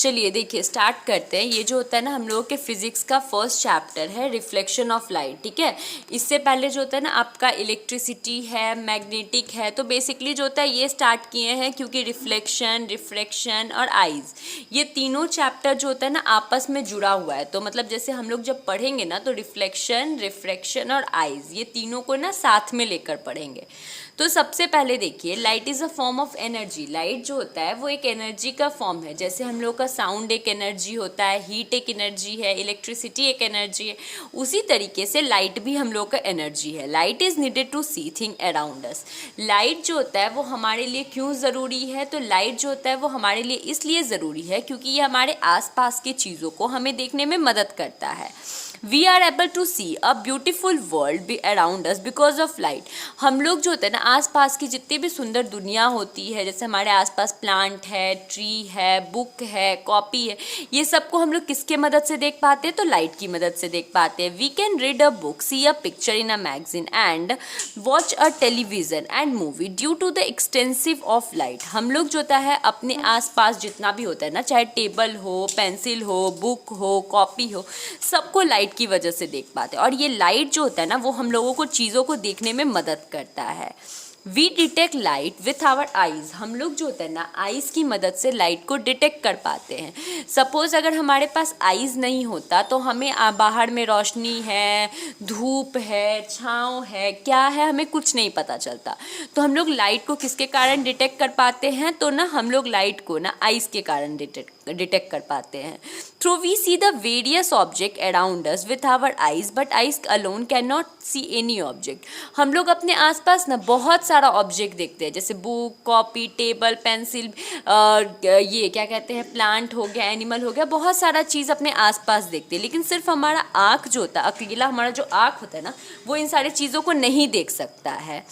चलिए देखिए स्टार्ट करते हैं। ये जो होता है ना हम लोगों के फिजिक्स का फर्स्ट चैप्टर है रिफ्लेक्शन ऑफ लाइट, ठीक है। इससे पहले जो होता है ना आपका इलेक्ट्रिसिटी है, मैग्नेटिक है, तो बेसिकली जो होता है ये स्टार्ट किए हैं क्योंकि रिफ्लेक्शन, रिफ्रैक्शन और आइज ये तीनों चैप्टर जो होता है ना आपस में जुड़ा हुआ है। तो मतलब जैसे हम लोग जब पढ़ेंगे ना तो रिफ्लेक्शन, रिफ्रैक्शन और आइज ये तीनों को ना साथ में लेकर पढ़ेंगे। तो सबसे पहले देखिए light is a form of energy. Light जो होता है वो एक एनर्जी का फॉर्म है। जैसे हम लोग का साउंड एक एनर्जी होता है, हीट एक एनर्जी है, इलेक्ट्रिसिटी एक एनर्जी है, उसी तरीके से लाइट भी हम लोग का एनर्जी है। Light is needed to see thing around us. Light जो होता है वो हमारे लिए क्यों ज़रूरी है? तो लाइट जो होता है वो हमारे लिए इसलिए ज़रूरी है क्योंकि ये हमारे आसपास की चीज़ों को हमें देखने में मदद करता है। We are able to see a beautiful world be around us because of light। हम लोग जो होते हैं ना आसपास की जितनी भी सुंदर दुनिया होती है, जैसे हमारे आसपास प्लांट है, ट्री है, बुक है, कॉपी है, ये सबको हम लोग किसके मदद से देख पाते हैं? तो लाइट की मदद से देख पाते हैं। We can read a book, see a picture in a magazine and watch a television and movie due to the extensive of light. हम लोग जो होता है अपने आसपास जितना भी होता है ना, चाहे टेबल हो, पेंसिल हो, बुक हो, कॉपी हो, सबको लाइट की वजह से देख पाते हैं। और ये लाइट जो होता है ना वो हम लोगों को चीज़ों को देखने में मदद करता है। We detect light with our eyes. हम लोग जो होता है ना आइज की मदद से लाइट को डिटेक्ट कर पाते हैं। सपोज अगर हमारे पास आइज नहीं होता तो हमें बाहर में रोशनी है, धूप है, छाँव है, क्या है, हमें कुछ नहीं पता चलता। तो हम लोग लाइट को किसके कारण डिटेक्ट कर पाते हैं? तो ना हम लोग लाइट को ना आइज के कारण डिटेक्ट कर पाते हैं। Through we see the various object around us with our eyes but eyes alone can not see any object. हम लोग अपने आसपास ना बहुत सारा ऑब्जेक्ट देखते हैं, जैसे बुक, कॉपी, टेबल, पेंसिल, ये क्या कहते हैं, प्लांट हो गया, एनिमल हो गया, बहुत सारा चीज़ अपने आसपास देखते हैं। लेकिन सिर्फ हमारा आँख जो होता है, अकेला हमारा जो आँख होता है ना, वो इन सारी चीज़ों को नहीं देख सकता है।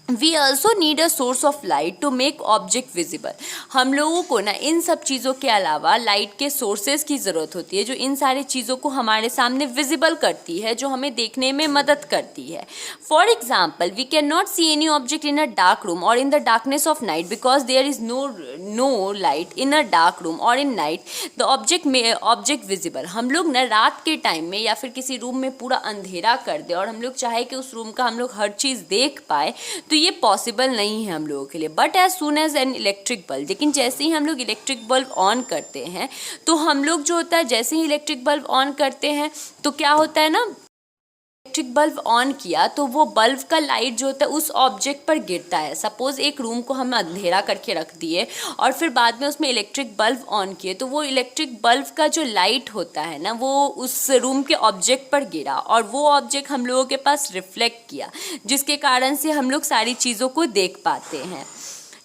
We also need a source of light to make object visible. हम लोगों को ना इन सब चीज़ों के अलावा लाइट के सोर्सेज की ज़रूरत होती है जो इन सारी चीज़ों को हमारे सामने विजिबल करती है, जो हमें देखने में मदद करती है। For example we can not see any object in a dark room or in the darkness of night because there is no light in a dark room or in night the object visible. हम लोग ना रात के time में या फिर किसी room में पूरा अंधेरा कर दे और हम लोग चाहे कि उस रूम का हम लोग हर चीज़ देख पाए तो ये पॉसिबल नहीं है हम लोगों के लिए। But as soon as an electric bulb, लेकिन जैसे ही हम लोग इलेक्ट्रिक बल्ब ऑन करते हैं तो हम लोग जो होता है जैसे ही इलेक्ट्रिक बल्ब ऑन करते हैं तो क्या होता है ना, इलेक्ट्रिक बल्ब ऑन किया तो वो बल्ब का लाइट जो होता है उस ऑब्जेक्ट पर गिरता है। सपोज एक रूम को हम अंधेरा करके रख दिए और फिर बाद में उसमें इलेक्ट्रिक बल्ब ऑन किए तो वो इलेक्ट्रिक बल्ब का जो लाइट होता है ना वो उस रूम के ऑब्जेक्ट पर गिरा और वो ऑब्जेक्ट हम लोगों के पास रिफ्लेक्ट किया, जिसके कारण से हम लोग सारी चीज़ों को देख पाते हैं।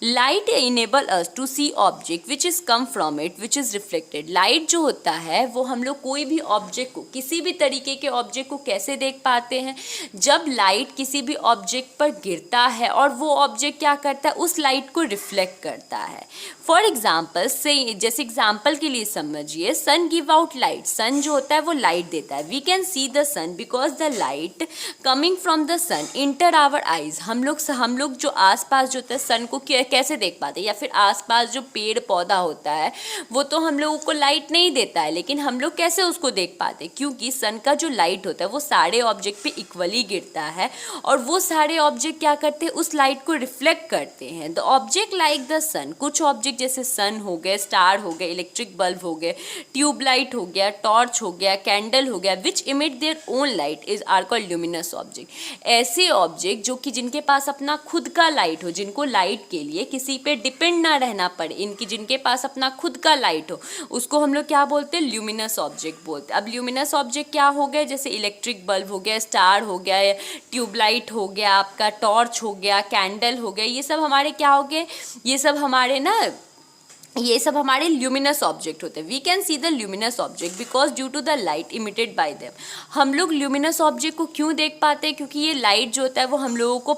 Light enable us to see object which is come from it which is reflected. Light जो होता है वो हम लोग कोई भी ऑब्जेक्ट को, किसी भी तरीके के ऑब्जेक्ट को कैसे देख पाते हैं? जब लाइट किसी भी ऑब्जेक्ट पर गिरता है और वो ऑब्जेक्ट क्या करता है, उस लाइट को रिफ्लेक्ट करता है। फॉर एग्जाम्पल से, जैसे एग्जाम्पल के लिए समझिए, sun give out light. Sun जो होता है वो लाइट देता है। We can see the sun because the light coming from the sun enter our eyes. हम लोग जो आसपास जो होता है सन को कैसे देख पाते हैं, या फिर आसपास जो पेड़ पौधा होता है वो तो हम लोगों को लाइट नहीं देता है, लेकिन हम लोग कैसे उसको देख पाते हैं? क्योंकि सन का जो लाइट होता है वो सारे ऑब्जेक्ट पे इक्वली गिरता है और वो सारे ऑब्जेक्ट क्या करते हैं, उस लाइट को रिफ्लेक्ट करते हैं। द ऑब्जेक्ट लाइक द सन, कुछ ऑब्जेक्ट जैसे सन हो गए, स्टार हो गए, इलेक्ट्रिक बल्ब हो गए, ट्यूबलाइट हो गया, टॉर्च हो गया, कैंडल हो गया, which emit their own light is are called luminous object. ऐसे ऑब्जेक्ट जो कि जिनके पास अपना खुद का लाइट हो, जिनको लाइट के लिए किसी पे डिपेंड ना रहना पड़े, इनकी जिनके पास अपना खुद का लाइट हो, उसको हम लोग क्या बोलते हैं? ल्यूमिनस ऑब्जेक्ट बोलते हैं। अब ल्यूमिनस ऑब्जेक्ट क्या हो गए? जैसे इलेक्ट्रिक बल्ब हो गया, स्टार हो गया, ट्यूबलाइट हो गया, आपका टॉर्च हो गया, कैंडल हो गया, ये सब हमारे क्या हो गए? ये सब हमारे ल्यूमिनस ऑब्जेक्ट होते हैं। We can see the luminous object because due to the light emitted by them. हम लोग ल्यूमिनस ऑब्जेक्ट को क्यों देख पाते हैं? क्योंकि ये लाइट जो होता है वो हम लोगों को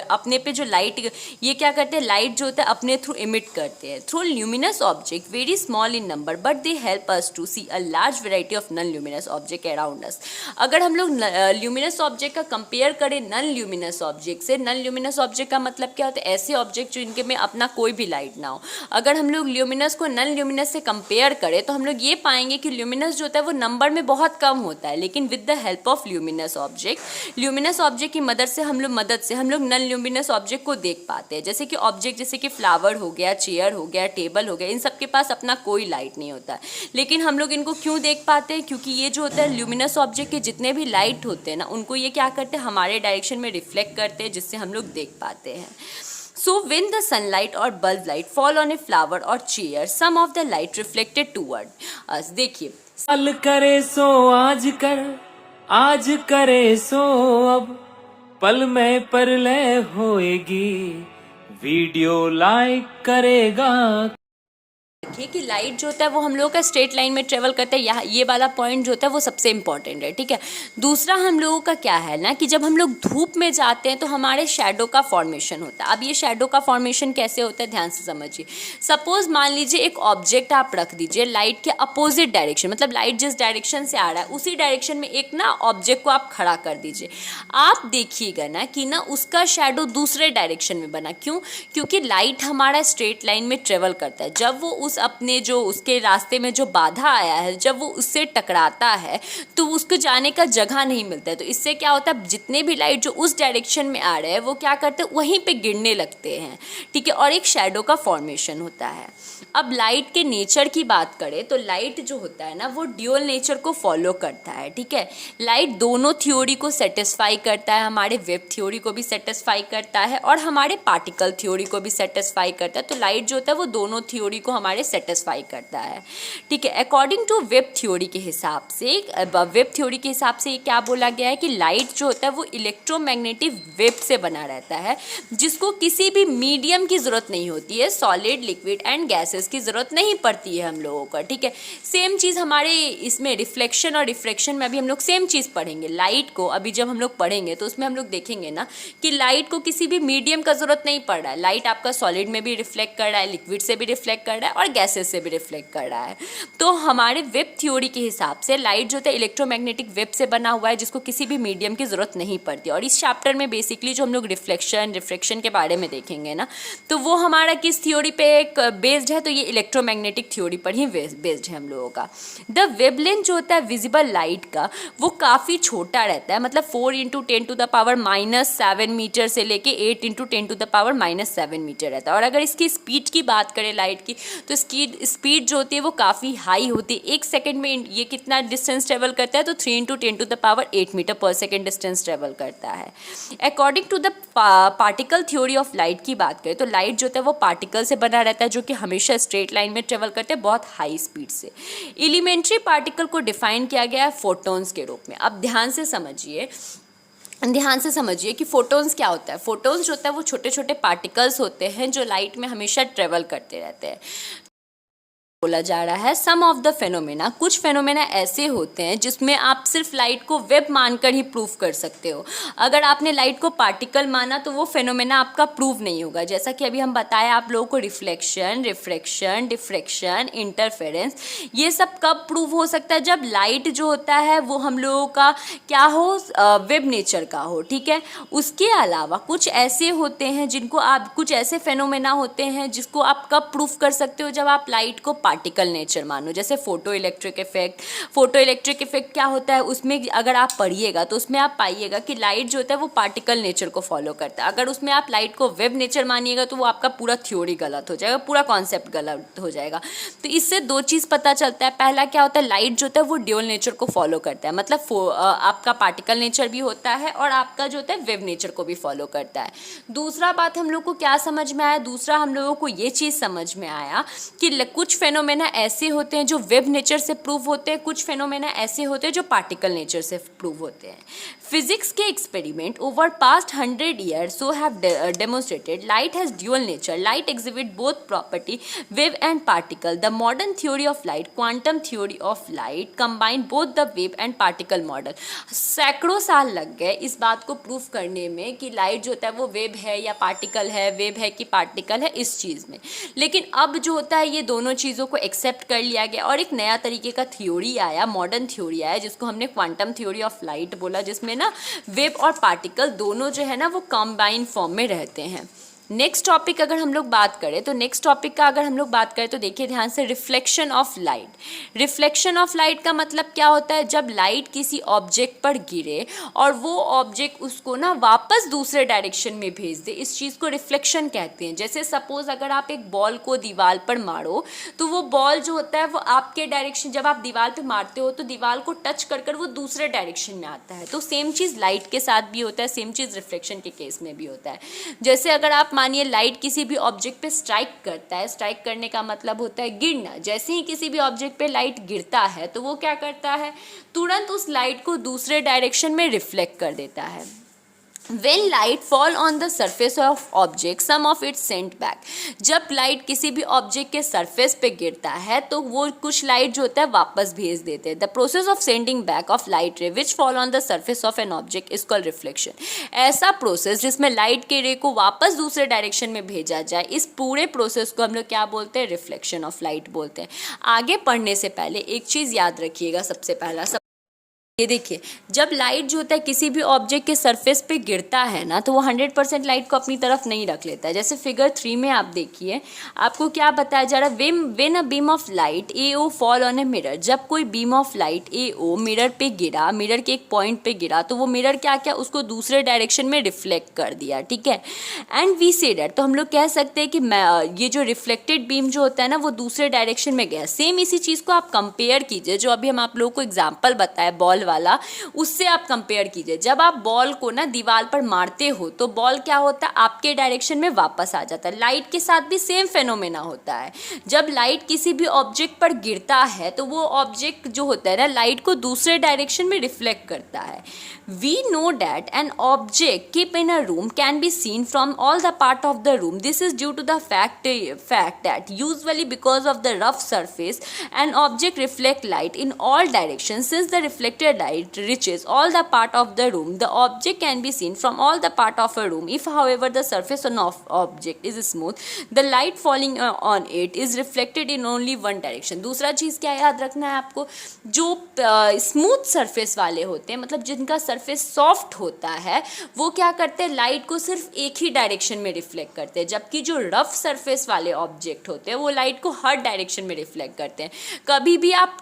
अपने पे जो लाइट, ये क्या करते हैं, लाइट जो होता है अपने थ्रू इमिट करते हैं। Through luminous object very small in number but they help us to see a large variety of non luminous object around us. अगर हम लोग ल्यूमिनस ऑब्जेक्ट का कंपेयर करें नॉन ल्यूमिनस ऑब्जेक्ट से, नॉन ल्यूमिनस ऑब्जेक्ट का मतलब क्या होता है? ऐसे ऑब्जेक्ट जो इनके में अपना कोई भी लाइट ना हो। अगर हम लोग ल्यूमिनस को नॉन ल्यूमिनस से कंपेयर करें तो हम लोग ये पाएंगे कि ल्यूमिनस जो होता है वो नंबर में बहुत कम होता है, लेकिन with the help of luminous object की मदद से हम लोग नॉन ल्यूमिनस ऑब्जेक्ट को देख पाते हैं। जैसे कि ऑब्जेक्ट जैसे कि फ्लावर हो गया, चेयर हो गया, टेबल हो गया, इन सब के पास अपना कोई लाइट नहीं होता है, लेकिन हम लोग इनको क्यों देख पाते हैं? क्योंकि ये जो होता है ल्यूमिनस ऑब्जेक्ट के जितने भी लाइट होते हैं ना, उनको ये क्या करते हैं, हमारे डायरेक्शन में रिफ्लेक्ट करते हैं, जिससे हम लोग देख पाते हैं। So when the sunlight or bulb light fall on a flower or chair, some of the light reflected toward us। देखिए, कल करे सो आज कर, आज करे सो अब, पल में परलय होएगी, वीडियो लाइक करेगा। देखिए कि लाइट जो होता है वो हम लोगों का स्ट्रेट लाइन में ट्रेवल करता है, यहाँ ये वाला पॉइंट जो होता है वो सबसे इंपॉर्टेंट है, ठीक है। दूसरा हम लोगों का क्या है ना कि जब हम लोग धूप में जाते हैं तो हमारे शेडो का फॉर्मेशन होता है। अब ये शेडो का फॉर्मेशन कैसे होता है, ध्यान से समझिए। सपोज मान लीजिए एक ऑब्जेक्ट आप रख दीजिए लाइट के अपोजिट डायरेक्शन, मतलब लाइट जिस डायरेक्शन से आ रहा है उसी डायरेक्शन में एक ना ऑब्जेक्ट को आप खड़ा कर दीजिए। आप देखिएगा ना कि ना उसका शेडो दूसरे डायरेक्शन में बना, क्यों? क्योंकि लाइट हमारा स्ट्रेट लाइन में ट्रेवल करता है, जब वो उस अपने जो उसके रास्ते में जो बाधा आया है जब वो उससे टकराता है तो उसको जाने का जगह नहीं मिलता है। तो इससे क्या होता है, जितने भी लाइट जो उस डायरेक्शन में आ रहे हैं वो क्या करते हैं, वहीं पे गिरने लगते हैं, ठीक है, और एक शैडो का फॉर्मेशन होता है। अब लाइट के नेचर की बात करें तो लाइट जो होता है ना वो ड्यूअल नेचर को फॉलो करता है, ठीक है। लाइट दोनों थ्योरी को सेटिस्फाई करता है, हमारे वेव थ्योरी को भी सेटिस्फाई करता है और हमारे पार्टिकल थ्योरी को भी सेटिस्फाई करता है। तो लाइट जो होता है वो दोनों थ्योरी को हमारे सेटिस्फाई करता है, ठीक है। अकॉर्डिंग टू वेब थ्योरी के हिसाब से ये क्या बोला गया है कि लाइट जो होता है वो इलेक्ट्रोमैग्नेटिक वेव से बना रहता है, जिसको किसी भी मीडियम की ज़रूरत नहीं होती है, सॉलिड, लिक्विड एंड गैसेस की ज़रूरत नहीं पड़ती है हम लोगों का, ठीक है। सेम चीज़ हमारे इसमें रिफ्लेक्शन और रिफ्रैक्शन में अभी हम लोग सेम चीज़ पढ़ेंगे। लाइट को अभी जब हम लोग पढ़ेंगे तो उसमें हम लोग देखेंगे ना कि लाइट को किसी भी मीडियम का ज़रूरत नहीं पड़ रहा है। लाइट आपका सॉलिड में भी रिफ्लेक्ट कर रहा है, लिक्विड से भी रिफ्लेक्ट कर रहा है और गैसेस से भी रिफ्लेक्ट कर रहा है। तो हमारे वेब थ्योरी के हिसाब से लाइट जो होता है इलेक्ट्रोमैग्नेटिक वेब से बना हुआ है, जिसको किसी भी मीडियम की ज़रूरत नहीं पड़ती। और इस चैप्टर में बेसिकली जो हम लोग रिफ्लेक्शन के बारे में देखेंगे ना, तो वो हमारा किस थ्योरी पे बेस्ड है, तो ये इलेक्ट्रोमैग्नेटिक थ्योरी पर ही बेस्ड है हम लोगों का। द वेवलेंथ जो होता है विजिबल लाइट का वो काफ़ी छोटा रहता है, मतलब 4 × 10⁻⁻7 मीटर से लेके 8 × 10⁻⁻7 मीटर रहता है। और अगर इसकी स्पीड की बात करें लाइट की, तो स्पीड जो होती है वो काफ़ी हाई होती है। एक सेकंड में ये कितना डिस्टेंस ट्रेवल करता है, तो 3 × 10⁸ मीटर पर सेकेंड डिस्टेंस ट्रेवल करता है। According to the particle theory of light की बात करें तो लाइट जो होता है वो पार्टिकल से बना रहता है, जो कि हमेशा स्ट्रेट लाइन में ट्रेवल करते हैं बहुत हाई स्पीड से। एलिमेंट्री पार्टिकल को डिफाइन किया गया है फोटॉन्स के रूप में। अब ध्यान से समझिए कि फोटॉन्स क्या होता है। फोटॉन्स जो होता है वो छोटे छोटे पार्टिकल्स होते हैं जो लाइट में हमेशा ट्रेवल करते रहते हैं। बोला जा रहा है सम ऑफ द फेनोमेना, कुछ फेनोमेना ऐसे होते हैं जिसमें आप सिर्फ लाइट को वेब मानकर ही प्रूव कर सकते हो। अगर आपने लाइट को पार्टिकल माना तो वो फेनोमेना आपका प्रूव नहीं होगा। जैसा कि अभी हम बताया आप लोगों को, रिफ्लेक्शन, रिफ्रैक्शन, डिफ्रैक्शन, इंटरफेरेंस, ये सब कब प्रूव हो सकता है, जब लाइट जो होता है वो हम लोगों का क्या हो, वेब नेचर का हो, ठीक है। उसके अलावा कुछ ऐसे होते हैं जिनको आप, कुछ ऐसे फेनोमेना होते हैं जिसको आप कब प्रूव कर सकते हो, जब आप लाइट को पार्टिकल नेचर मानो। जैसे फोटो इलेक्ट्रिक इफेक्ट क्या होता है, उसमें अगर आप पढ़िएगा तो उसमें आप पाइएगा कि लाइट जो होता है वो पार्टिकल नेचर को फॉलो करता है। अगर उसमें आप लाइट को वेब नेचर मानिएगा तो वो आपका पूरा थ्योरी गलत हो जाएगा, पूरा कॉन्सेप्ट गलत हो जाएगा। तो इससे दो चीज़ पता चलता है। पहला क्या होता है, लाइट जो होता है वो ड्यूअल नेचर को फॉलो करता है, मतलब आपका पार्टिकल नेचर भी होता है और आपका जो होता है वेब नेचर को भी फॉलो करता है। दूसरा बात हम लोग को क्या समझ में आया, दूसरा हम लोगों को ये चीज़ समझ में आया कि कुछ फेनोमेना ऐसे होते हैं जो वेब नेचर से प्रूव होते हैं, कुछ फेनोमेना ऐसे होते हैं जो पार्टिकल नेचर से प्रूव होते हैं। फिजिक्स के experiment over past 100 years so have demonstrated light has dual nature. Light exhibit both property, wave and particle. The modern theory of light, quantum theory of light, combine both the wave and particle model. सैकड़ों साल लग गए इस बात को prove करने में कि लाइट जो होता है वो वेब है या पार्टिकल है, वेब है कि पार्टिकल है, इस चीज़ में। लेकिन अब जो होता है ये दोनों चीज़ों को एक्सेप्ट कर लिया गया और एक नया तरीके का थ्योरी आया, मॉडर्न थ्योरी आया, जिसको हमने क्वांटम थ्योरी ऑफ लाइट बोला, जिसमें ना वेब और पार्टिकल दोनों जो है ना वो कंबाइन फॉर्म में रहते हैं। नेक्स्ट टॉपिक अगर हम लोग बात करें तो देखिए ध्यान से, reflection of light. Reflection of light का मतलब क्या होता है, जब लाइट किसी ऑब्जेक्ट पर गिरे और वो ऑब्जेक्ट उसको ना वापस दूसरे डायरेक्शन में भेज दे, इस चीज़ को रिफ्लेक्शन कहते हैं। जैसे सपोज अगर आप एक बॉल को दीवार पर मारो तो वो बॉल जो होता है वो आपके डायरेक्शन, जब आप दीवार पे मारते हो तो दीवार को टच कर वो दूसरे डायरेक्शन में आता है। तो सेम चीज़ लाइट के साथ भी होता है, सेम चीज़ रिफ्लेक्शन के केस में भी होता है। जैसे अगर आप मानिए लाइट किसी भी ऑब्जेक्ट पे स्ट्राइक करता है, स्ट्राइक करने का मतलब होता है गिरना। जैसे ही किसी भी ऑब्जेक्ट पे लाइट गिरता है तो वो क्या करता है, तुरंत उस लाइट को दूसरे डायरेक्शन में रिफ्लेक्ट कर देता है। When light fall on the surface of object, some of it sent back. जब लाइट किसी भी ऑब्जेक्ट के सरफेस पे गिरता है तो वो कुछ लाइट जो होता है वापस भेज देते हैं। The process of sending back of light रे विच fall on the surface of an object is called reflection. ऐसा प्रोसेस जिसमें लाइट के रे को वापस दूसरे डायरेक्शन में भेजा जाए, इस पूरे प्रोसेस को हम लोग क्या बोलते हैं, रिफ्लेक्शन ऑफ लाइट बोलते हैं। आगे पढ़ने से पहले एक चीज़ याद रखिएगा, सबसे पहला ये देखिए, जब लाइट जो होता है किसी भी ऑब्जेक्ट के सरफेस पे गिरता है ना तो वो 100% लाइट को अपनी तरफ नहीं रख लेता है। जैसे फिगर 3 में आप देखिए, आपको क्या बताया जा रहा है, when a beam of light AO fall on a mirror. जब कोई beam of light AO mirror पे गिरा, मिरर के एक पॉइंट पे गिरा, तो वो मिरर क्या उसको दूसरे डायरेक्शन में रिफ्लेक्ट कर दिया, ठीक है। एंड वी से दैट, तो हम लोग कह सकते हैं कि ये जो रिफ्लेक्टेड बीम जो होता है ना वो दूसरे डायरेक्शन में गया। सेम इसी चीज़ को आप कंपेयर कीजिए, जो अभी हम आप लोगों को एग्जाम्पल बताया बॉल वाला, उससे आप कंपेयर कीजिए। जब आप बॉल को ना दीवार पर मारते हो तो बॉल क्या होता है, आपके डायरेक्शन में वापस आ जाता है। लाइट के साथ भी सेम फेनोमेना होता है। जब लाइट किसी भी ऑब्जेक्ट पर गिरता है तो वो ऑब्जेक्ट जो होता है ना लाइट को दूसरे डायरेक्शन में रिफ्लेक्ट करता है। We know that an object keep in a room can be seen from all the part of the room. This is due to the fact that usually because of the rough surface an object reflect light in all directions. Since the reflected light reaches all the part of the room, the object can be seen from all the part of a room. If however the surface of object is smooth, the light falling on it is reflected in only one direction. दूसरा चीज़ क्या याद रखना है आपको, जो smooth surface वाले होते हैं, मतलब जिनका सरफेस सॉफ्ट होता है, वो क्या करते हैं, लाइट को सिर्फ एक ही डायरेक्शन में रिफ्लेक्ट करते हैं। जबकि जो रफ सरफेस वाले ऑब्जेक्ट होते हैं वो लाइट को हर डायरेक्शन में रिफ्लेक्ट करते हैं। कभी भी आप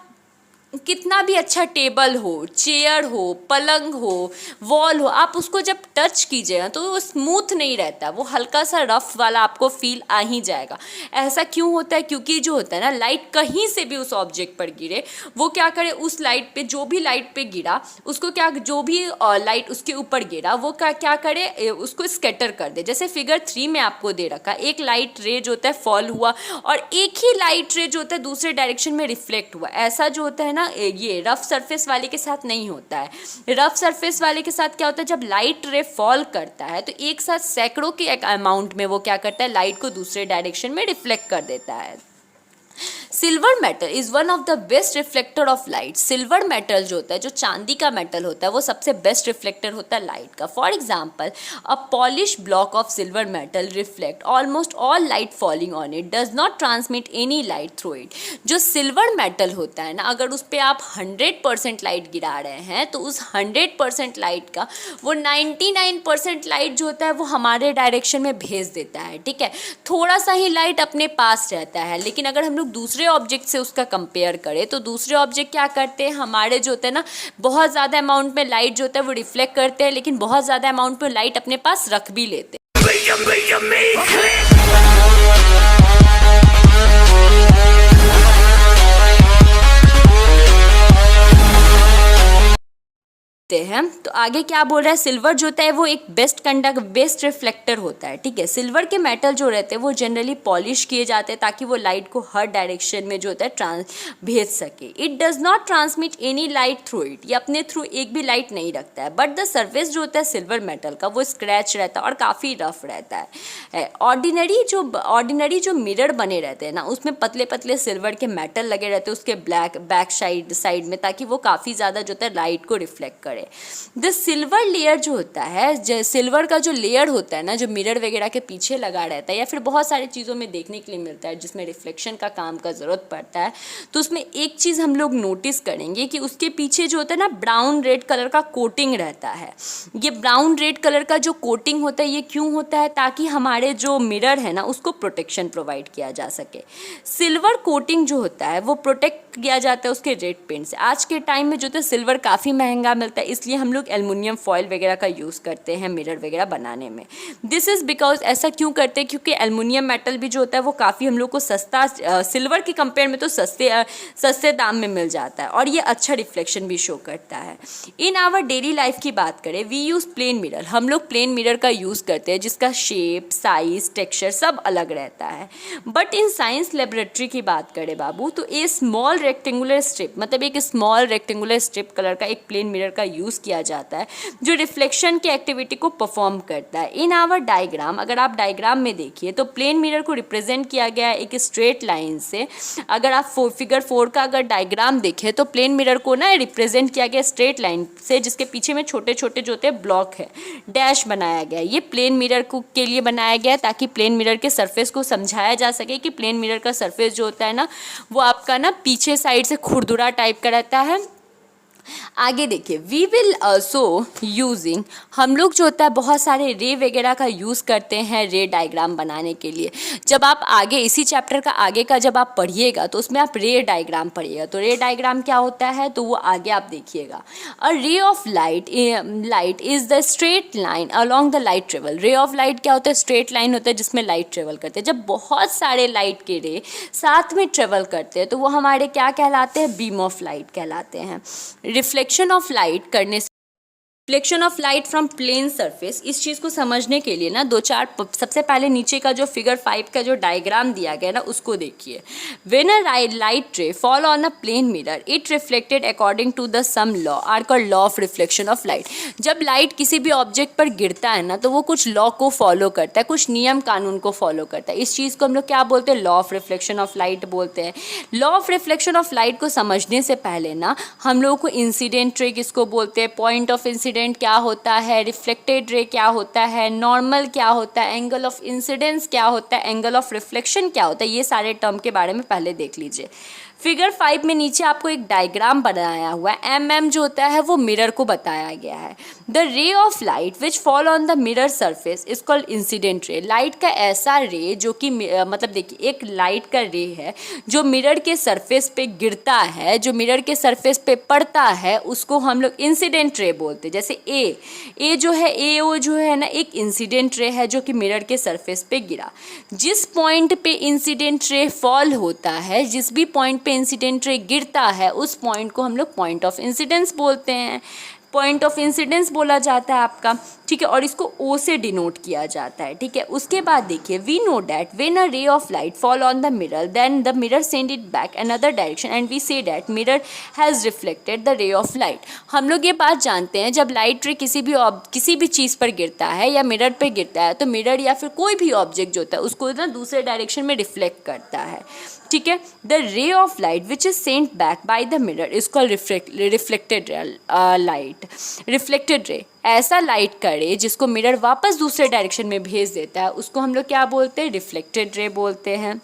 कितना भी अच्छा टेबल हो, चेयर हो, पलंग हो, वॉल हो, आप उसको जब टच कीजिएगा तो वो स्मूथ नहीं रहता, वो हल्का सा रफ वाला आपको फील आ ही जाएगा। ऐसा क्यों होता है, क्योंकि जो होता है ना लाइट कहीं से भी उस ऑब्जेक्ट पर गिरे, वो क्या करे, उस लाइट पे जो भी लाइट पे गिरा उसको क्या, जो भी लाइट उसके ऊपर गिरा वो क्या करे, उसको स्कैटर कर दे। जैसे फिगर 3 में आपको दे रखा, एक लाइट रे जो होता है फॉल हुआ और एक ही लाइट रे जो होता है दूसरे डायरेक्शन में रिफ्लेक्ट हुआ। ऐसा जो होता है ना ये रफ सरफेस वाले के साथ नहीं होता है। रफ सरफेस वाले के साथ क्या होता है, जब लाइट रे फॉल करता है तो एक साथ सैकड़ों के एक अमाउंट में वो क्या करता है, लाइट को दूसरे डायरेक्शन में रिफ्लेक्ट कर देता है। Silver metal is one of the best reflector of light. Silver metal जो होता है, जो चांदी का मेटल होता है, वो सबसे बेस्ट रिफ्लेक्टर होता है लाइट का। For example, a polish block of silver metal reflect almost all light falling on it, does not transmit any light through it. जो सिल्वर मेटल होता है ना, अगर उस पर आप 100% लाइट गिरा रहे हैं तो उस 100% लाइट का वो 99% लाइट जो होता है वो हमारे डायरेक्शन में भेज देता है, ठीक है। थोड़ा सा ही लाइट अपने पास रहता है, लेकिन अगर हम लोग दूसरे ऑब्जेक्ट से उसका कंपेयर करें तो दूसरे ऑब्जेक्ट क्या करते हैं, हमारे जो होते हैं ना बहुत ज़्यादा अमाउंट में लाइट जो होता है वो रिफ्लेक्ट करते हैं, लेकिन बहुत ज़्यादा अमाउंट में लाइट अपने पास रख भी लेते हैं। हैं तो आगे क्या बोल रहा है, सिल्वर जो होता है वो एक बेस्ट रिफ्लेक्टर होता है, ठीक है। सिल्वर के मेटल जो रहते हैं वो जनरली पॉलिश किए जाते हैं ताकि वो लाइट को हर डायरेक्शन में जो होता है भेज सके। It does not transmit any light through it, ये अपने थ्रू एक भी लाइट नहीं रखता है। बट द सर्फेस जो होता है सिल्वर मेटल का वो स्क्रैच रहता है और काफ़ी रफ रहता है। ऑर्डिनरी जो मिरर बने रहते हैं ना, उसमें पतले पतले सिल्वर के मेटल लगे रहते हैं उसके बैक साइड में, ताकि वो काफ़ी ज़्यादा जो होता है लाइट को रिफ्लेक्ट करे। करें। द सिल्वर लेयर जो होता है, सिल्वर का जो लेयर होता है ना, जो मिरर वगैरह के पीछे लगा रहता है या फिर बहुत सारी चीज़ों में देखने के लिए मिलता है जिसमें रिफ्लेक्शन का काम का ज़रूरत पड़ता है, तो उसमें एक चीज़ हम लोग नोटिस करेंगे कि उसके पीछे जो होता है ना ब्राउन रेड कलर का कोटिंग रहता है। ये ब्राउन रेड कलर का जो कोटिंग होता है ये क्यों होता है? ताकि हमारे जो मिरर है ना उसको प्रोटेक्शन प्रोवाइड किया जा सके। सिल्वर कोटिंग जो होता है वो प्रोटेक्ट किया जाता है उसके रेड पेंट से। आज के टाइम में जो है सिल्वर काफ़ी महंगा मिलता है, इसलिए हम लोग एल्युमिनियम फॉयल वगैरह का यूज़ करते हैं मिरर वगैरह बनाने में। दिस इज़ बिकॉज ऐसा क्यों करते हैं? क्योंकि एल्युमिनियम मेटल भी जो होता है वो काफ़ी हम लोग को सस्ता, सिल्वर के कंपेयर में तो सस्ते दाम में मिल जाता है और ये अच्छा रिफ्लेक्शन भी शो करता है। इन आवर डेली लाइफ की बात करें, वी यूज़ प्लेन मिरर, हम लोग प्लेन मिरर का यूज़ करते हैं जिसका शेप, साइज, टेक्सचर सब अलग रहता है। बट इन साइंस लेबोरेटरी की बात करें बाबू, तो ये स्मॉल रेक्टेंगुलर स्ट्रिप, मतलब एक स्मॉल रेक्टेंगुलर स्ट्रिप कलर का एक प्लेन मिरर का यूज़ किया जाता है जो रिफ्लेक्शन की एक्टिविटी को परफॉर्म करता है। इन आवर डायग्राम, अगर आप डायग्राम में देखिए तो प्लेन मिरर को रिप्रेजेंट किया गया है एक स्ट्रेट लाइन से। अगर आप फिगर 4 का अगर डायग्राम देखें तो प्लेन मिरर को ना रिप्रेजेंट किया गया स्ट्रेट लाइन से, जिसके पीछे में छोटे छोटे जो होते हैं ब्लॉक है, डैश बनाया गया है। ये प्लेन मिरर को के लिए बनाया गया है ताकि प्लेन मिरर के सरफेस को समझाया जा सके कि प्लेन मिरर का सरफेस जो होता है ना वो आपका ना पीछे साइड से खुरदुरा टाइप का रहता है। आगे देखिए, वी विल ऑल्सो यूजिंग, हम लोग जो होता है बहुत सारे रे वगैरह का यूज़ करते हैं रे डायग्राम बनाने के लिए। जब आप आगे इसी चैप्टर का आगे का जब आप पढ़िएगा तो उसमें आप रे डायग्राम पढ़िएगा, तो रे डायग्राम क्या होता है तो वो आगे आप देखिएगा। A ray of light is the straight line along the light travel. Ray of light क्या होता है? स्ट्रेट लाइन होता है जिसमें लाइट ट्रेवल करते हैं। जब बहुत सारे लाइट के रे साथ में ट्रेवल करते हैं तो वो हमारे क्या कहलाते हैं? बीम ऑफ लाइट कहलाते हैं। रिफ्लेक्शन ऑफ लाइट करने से, reflection of light from plane surface, इस चीज़ को समझने के लिए ना दो चार, सबसे पहले नीचे का जो फिगर 5 का जो डायग्राम दिया गया ना उसको देखिए। When a light ray fall on a plane mirror it reflected according to the some law are called law of reflection of light. जब लाइट किसी भी ऑब्जेक्ट पर गिरता है ना तो वो कुछ लॉ को फॉलो करता है, कुछ नियम कानून को फॉलो करता है। इस चीज़ को हम लोग क्या बोलते हैं? Law of reflection of light बोलते हैं। Law of reflection of light को समझने से पहले ना हम लोगों को इंसिडेंट रे किसको बोलते हैं, पॉइंट ऑफ इंसिडेंट क्या होता है, रिफ्लेक्टेड रे क्या होता है, नॉर्मल क्या होता है, एंगल ऑफ इंसिडेंस क्या होता है, एंगल ऑफ रिफ्लेक्शन क्या होता है, ये सारे टर्म के बारे में पहले देख लीजिए। फिगर 5 में नीचे आपको एक डायग्राम बनाया हुआ है। एम जो होता है वो मिरर को बताया गया है। The ray of light which fall on the mirror surface is called incident ray. Light का ऐसा रे जो कि मतलब देखिए एक लाइट का रे है जो मिरर के सरफेस पे गिरता है, जो मिरर के सरफेस पे पड़ता है, उसको हम लोग इंसिडेंट रे बोलते हैं। जैसे ए जो है, एओ जो है ना एक इंसिडेंट रे है जो कि मिरर के सरफेस पे गिरा। जिस पॉइंट पे इंसिडेंट रे फॉल होता है, जिस भी पॉइंट पे इंसिडेंट रे गिरता है उस पॉइंट को हम लोग पॉइंट ऑफ इंसिडेंस बोलते हैं। पॉइंट ऑफ इंसिडेंस बोला जाता है आपका, ठीक है, और इसको ओ से डिनोट किया जाता है, ठीक है। उसके बाद देखिए, we know that when a ray of light fall on the mirror then the mirror send it back another direction and we say that mirror has reflected the ray of light. हम लोग ये बात जानते हैं जब light रे किसी भी चीज़ पर गिरता है या मिरर पे गिरता है तो मिरर या फिर कोई भी ऑब्जेक्ट जो होता है उसको ना दूसरे डायरेक्शन में रिफ्लेक्ट करता है, ठीक है। The ray of light which is sent back by the mirror is called reflected light. Reflected ray, ऐसा लाइट का रे जिसको मिरर वापस दूसरे डायरेक्शन में भेज देता है उसको हम लोग क्या बोलते हैं? रिफ्लेक्टेड रे बोलते हैं।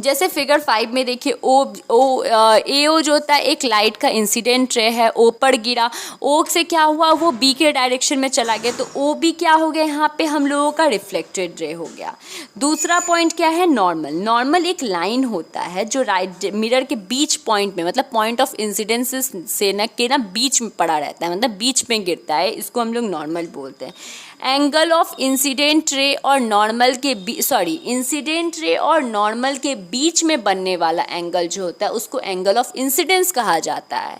जैसे फिगर 5 में देखिए, एओ जो होता है एक लाइट का इंसिडेंट रे है, ओ पर गिरा, ओ से क्या हुआ वो बी के डायरेक्शन में चला गया तो ओ भी क्या हो गया यहाँ पे हम लोगों का रिफ्लेक्टेड रे हो गया। दूसरा पॉइंट क्या है? नॉर्मल। नॉर्मल एक लाइन होता है जो राइट मिरर के बीच पॉइंट में, मतलब पॉइंट ऑफ इंसिडेंस से ना बीच में पड़ा रहता है, मतलब बीच में गिरता है, इसको हम लोग नॉर्मल बोलते हैं। एंगल ऑफ इंसिडेंट रे और नॉर्मल के इंसिडेंट रे और नॉर्मल के बीच में बनने वाला एंगल जो होता है उसको एंगल ऑफ इंसिडेंस कहा जाता है,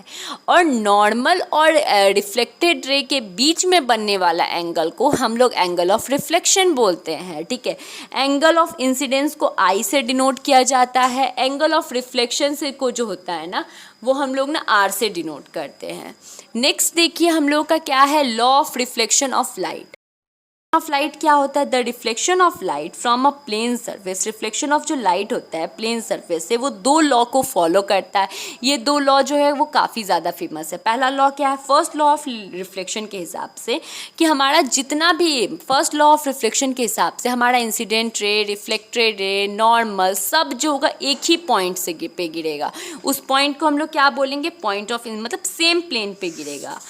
और नॉर्मल और रिफ्लेक्टेड रे के बीच में बनने वाला एंगल को हम लोग एंगल ऑफ रिफ्लेक्शन बोलते हैं, ठीक है। एंगल ऑफ इंसिडेंस को आई से डिनोट किया जाता है, एंगल ऑफ रिफ्लेक्शन से को जो होता है ना वो हम लोग ना आर से डिनोट करते हैं। नेक्स्ट देखिए हम लोग का क्या है? Law of reflection of light. Of light क्या होता है? The reflection of light from a plane surface. Reflection of जो लाइट होता है प्लेन सरफेस से, वो 2 लॉ को फॉलो करता है। ये 2 लॉ जो है वो काफ़ी ज़्यादा फेमस है। पहला लॉ क्या है? फर्स्ट लॉ ऑफ रिफ्लेक्शन के हिसाब से कि हमारा जितना भी, फर्स्ट लॉ ऑफ रिफ्लेक्शन के हिसाब से हमारा incident ray, reflected ray, normal सब जो होगा एक ही पॉइंट से पे गिरेगा। उस पॉइंट को हम लोग क्या बोलेंगे? पॉइंट ऑफ, मतलब सेम प्लेन पे गिरेगा।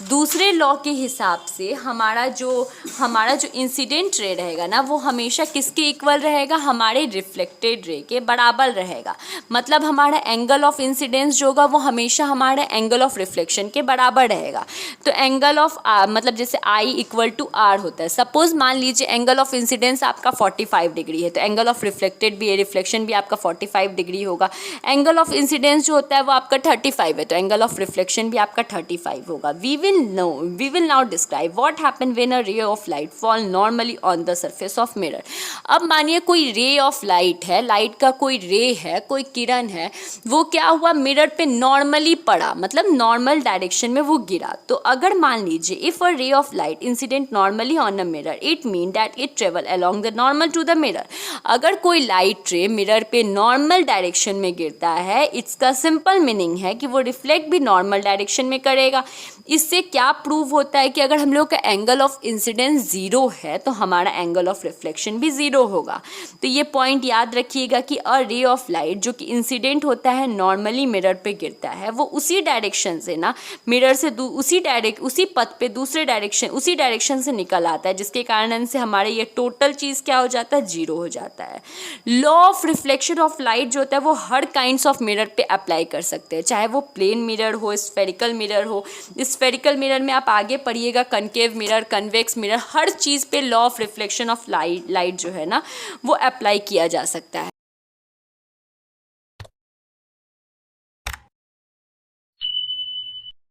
दूसरे लॉ के हिसाब से हमारा जो इंसिडेंट रे रहेगा ना, वो हमेशा किसके इक्वल रहेगा? हमारे रिफ्लेक्टेड रे के बराबर रहेगा। मतलब हमारा एंगल ऑफ इंसिडेंस जो होगा वो हमेशा हमारे एंगल ऑफ रिफ्लेक्शन के बराबर रहेगा। तो एंगल ऑफ आर, मतलब जैसे आई इक्वल टू आर होता है। सपोज मान लीजिए एंगल ऑफ इंसिडेंस आपका 45 डिग्री है, तो एंगल ऑफ रिफ्लेक्टेड भी है, रिफ्लेक्शन भी आपका 45 डिग्री होगा। एंगल ऑफ इंसिडेंस जो होता है वो आपका 35 है, तो एंगल ऑफ रिफ्लेक्शन भी आपका 35 होगा। We will now describe what happen when a ray of light fall normally on the surface of mirror। अब मानिए कोई रे ऑफ लाइट है, लाइट का कोई रे है, कोई किरण है, वो क्या हुआ? मिरर पे नॉर्मली पड़ा, मतलब नॉर्मल डायरेक्शन में वो गिरा। तो अगर मान लीजिए if a ray of light incident normally on a mirror, it mean that it travel along the normal to the mirror. अगर कोई लाइट रे मिरर पे नॉर्मल डायरेक्शन में गिरता है, इसका सिंपल मीनिंग है कि वो रिफ्लेक्ट भी नॉर्मल डायरेक्शन में करेगा। इससे क्या प्रूव होता है कि अगर हम लोग का एंगल ऑफ इंसिडेंस 0 है तो हमारा एंगल ऑफ रिफ्लेक्शन भी 0 होगा। तो ये पॉइंट याद रखिएगा कि अ रे ऑफ लाइट जो कि इंसिडेंट होता है नॉर्मली मिरर पे गिरता है, वो उसी डायरेक्शन से ना, मिरर से उसी पथ पे उसी डायरेक्शन से निकल आता है, जिसके कारण से हमारे ये टोटल चीज़ क्या हो जाता है? 0 हो जाता है। Law of reflection of light जो होता है वो हर काइंड्स ऑफ मिरर पे अप्लाई कर सकते हैं, चाहे वो प्लेन मिरर हो, स्फेरिकल मिरर हो। स्फेरिकल मिरर में आप आगे पढ़िएगा, कनकेव मिरर, कन्वेक्स मिरर, हर चीज़ पे law of reflection of light जो है ना वो अप्लाई किया जा सकता है।